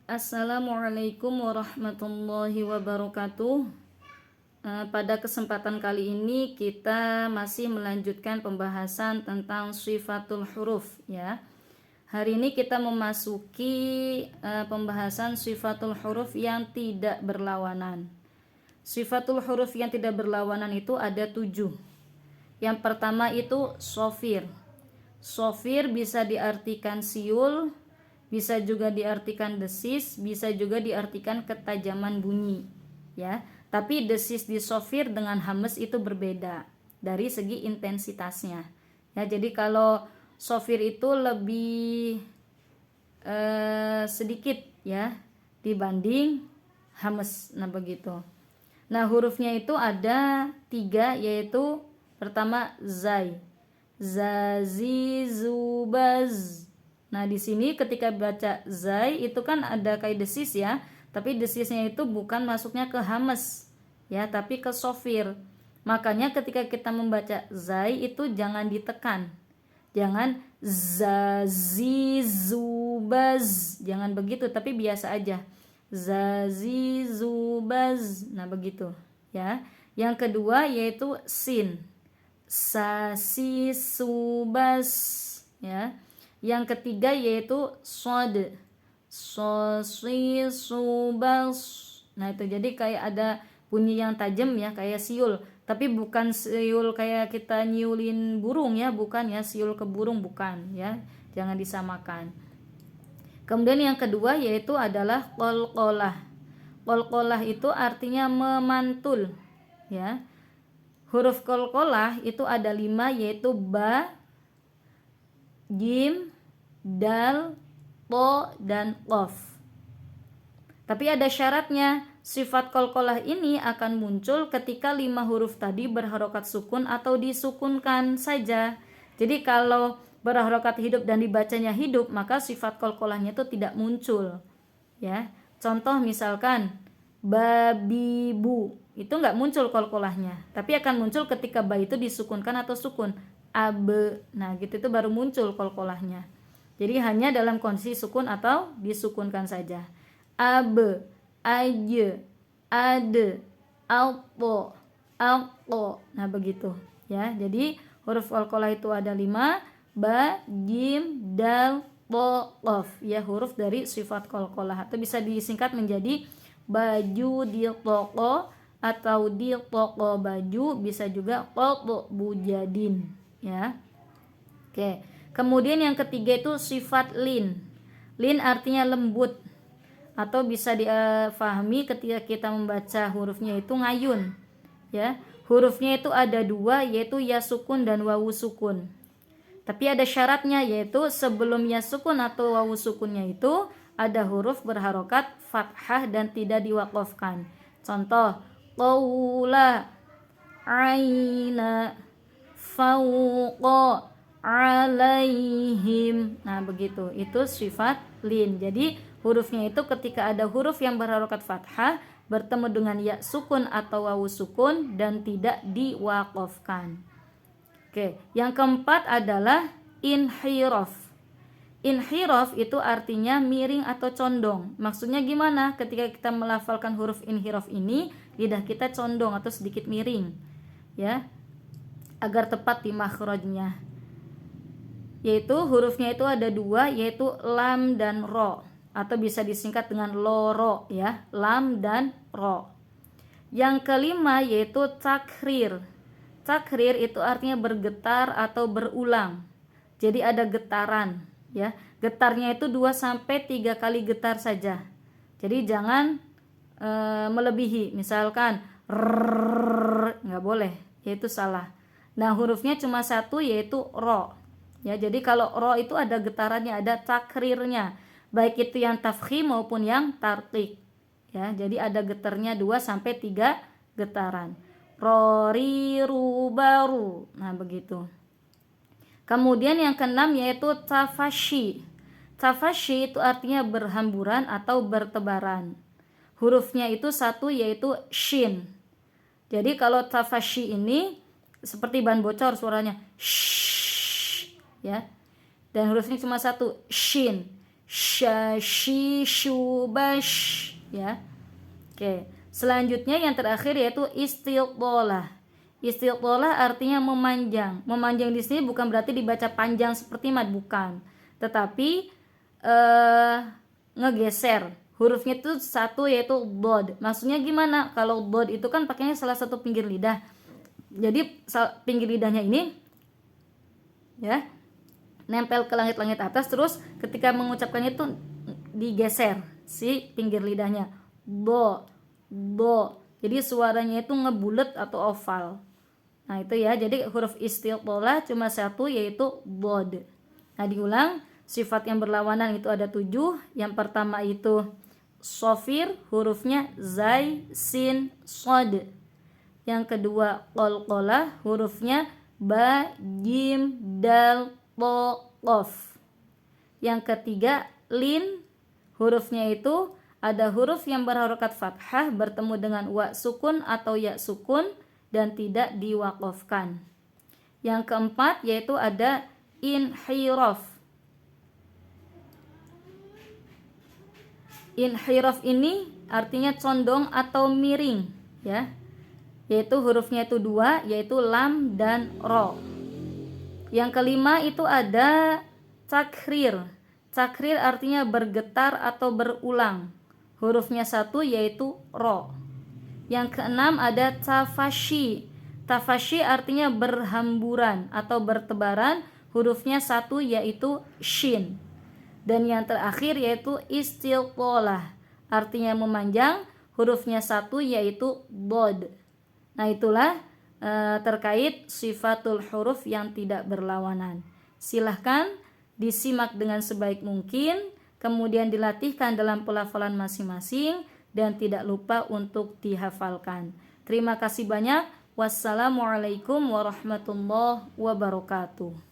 Assalamualaikum warahmatullahi wabarakatuh. Pada kesempatan kali ini kita masih melanjutkan pembahasan tentang sifatul huruf ya. Hari ini kita memasuki pembahasan sifatul huruf yang tidak berlawanan. Sifatul huruf yang tidak berlawanan itu ada 7. Yang pertama itu shofir. Shofir bisa diartikan siul, bisa juga diartikan desis, bisa juga diartikan ketajaman bunyi ya. Tapi desis di shofir dengan hames itu berbeda dari segi intensitasnya ya. Jadi kalau shofir itu lebih sedikit ya dibanding hames. Nah begitu. Nah hurufnya itu ada 3, yaitu pertama zai, zazi, zubaz. Nah di sini ketika baca zai itu kan ada kayak desis ya, tapi desisnya itu bukan masuknya ke hames ya, tapi ke shofir. Makanya ketika kita membaca zai itu jangan ditekan, jangan zazi, zubaz, jangan begitu, tapi biasa aja zazi, zubaz. Nah begitu ya. Yang kedua yaitu sin, sasi, subas ya. Yang ketiga yaitu sod, sosi, subas. Nah itu jadi kayak ada bunyi yang tajam ya, kayak siul, tapi bukan siul kayak kita nyiulin burung ya, bukan ya, siul ke burung bukan ya, jangan disamakan. Kemudian yang kedua yaitu adalah qalqalah. Qalqalah itu artinya memantul ya. Huruf qalqalah itu ada 5, yaitu ba, jim, dal, to, dan qaf. Tapi ada syaratnya. Sifat qalqalah ini akan muncul ketika 5 huruf tadi berharokat sukun atau disukunkan saja. Jadi kalau berharokat hidup dan dibacanya hidup, maka sifat qalqalahnya itu tidak muncul ya. Contoh misalkan babi bu, itu nggak muncul qalqalahnya, tapi akan muncul ketika ba itu disukunkan atau sukun. Abe, nah gitu itu baru muncul qalqalahnya. Jadi hanya dalam kondisi sukun atau disukunkan saja. Abe, aje, ade, alpo, alko. Nah begitu ya. Jadi huruf qalqalah itu ada 5, ba, jim, dal, to, qaf ya, huruf dari sifat qalqalah, atau bisa disingkat menjadi baju di toko atau di toko baju, bisa juga toko bujadin ya. Oke. Kemudian yang ketiga itu sifat lin. Lin artinya lembut, atau bisa difahami ketika kita membaca hurufnya itu ngayun ya. Hurufnya itu ada 2, yaitu ya sukun dan wawu sukun. Tapi ada syaratnya, yaitu sebelum ya sukun atau wawu sukunnya itu ada huruf berharokat fathah dan tidak diwaqafkan. Contoh qaula, aina, fauqa, alaihim. Nah begitu, itu sifat lin. Jadi hurufnya itu ketika ada huruf yang berharokat fathah bertemu dengan ya sukun atau wawu sukun dan tidak diwaqafkan. Oke, yang keempat adalah inhiraf. Inhiraf itu artinya miring atau condong. Maksudnya gimana? Ketika kita melafalkan huruf inhiraf ini, lidah kita condong atau sedikit miring ya, agar tepat di makhrajnya. Yaitu hurufnya itu ada 2, yaitu lam dan ro, atau bisa disingkat dengan loro ya, lam dan ro. Yang kelima yaitu takhrir. Takhrir itu artinya bergetar atau berulang. Jadi ada getaran ya. Getarnya itu 2-3 kali getar saja. Jadi jangan melebihi. Misalkan nggak boleh, yaitu salah. Nah hurufnya cuma 1, yaitu ro ya. Jadi kalau ro itu ada getarannya, ada takhrirnya, baik itu yang tafkhim maupun yang tarqiq ya. Jadi ada getarnya 2-3 getaran. Rori, rubaru. Nah begitu. Kemudian yang keenam yaitu tafashi. Tafashi itu artinya berhamburan atau bertebaran. Hurufnya itu 1, yaitu shin. Jadi kalau tafashi ini seperti ban bocor suaranya shh ya. Dan hurufnya cuma 1, shin. shi, shu, bash, ya. Oke, selanjutnya yang terakhir yaitu istiqolah. Istiqolah artinya memanjang. Memanjang di sini bukan berarti dibaca panjang seperti mad, bukan. Tetapi ngegeser. Hurufnya itu satu yaitu dod. Maksudnya gimana? Kalau dod itu kan pakainya salah satu pinggir lidah. Jadi pinggir lidahnya ini ya nempel ke langit-langit atas, terus ketika mengucapkannya itu digeser si pinggir lidahnya. Bo. Jadi suaranya itu ngebulet atau oval. Nah, itu ya. Jadi huruf istiqolah cuma satu yaitu bod. Nah, diulang. Sifat yang berlawanan itu ada 7. Yang pertama itu sofir, hurufnya zai, sin, sod. Yang kedua qalqalah, hurufnya ba, jim, dal, to, qof. Yang ketiga lin, hurufnya itu ada huruf yang berharokat fathah bertemu dengan wa sukun atau ya sukun dan tidak diwaqafkan. Yang keempat yaitu ada inhiraf. Inhiraf ini artinya condong atau miring, ya. Yaitu hurufnya itu 2, yaitu lam dan ro. Yang kelima itu ada takrir. Takrir artinya bergetar atau berulang. Hurufnya 1 yaitu ro. Yang keenam ada tafashi. Tafashi artinya berhamburan atau bertebaran. Hurufnya 1 yaitu shin. Dan yang terakhir yaitu istiqolah. Artinya memanjang. Hurufnya 1 yaitu bod. Nah, itulah terkait sifatul huruf yang tidak berlawanan. Silahkan disimak dengan sebaik mungkin, kemudian dilatihkan dalam pelafalan masing-masing, dan tidak lupa untuk dihafalkan. Terima kasih banyak. Wassalamualaikum warahmatullahi wabarakatuh.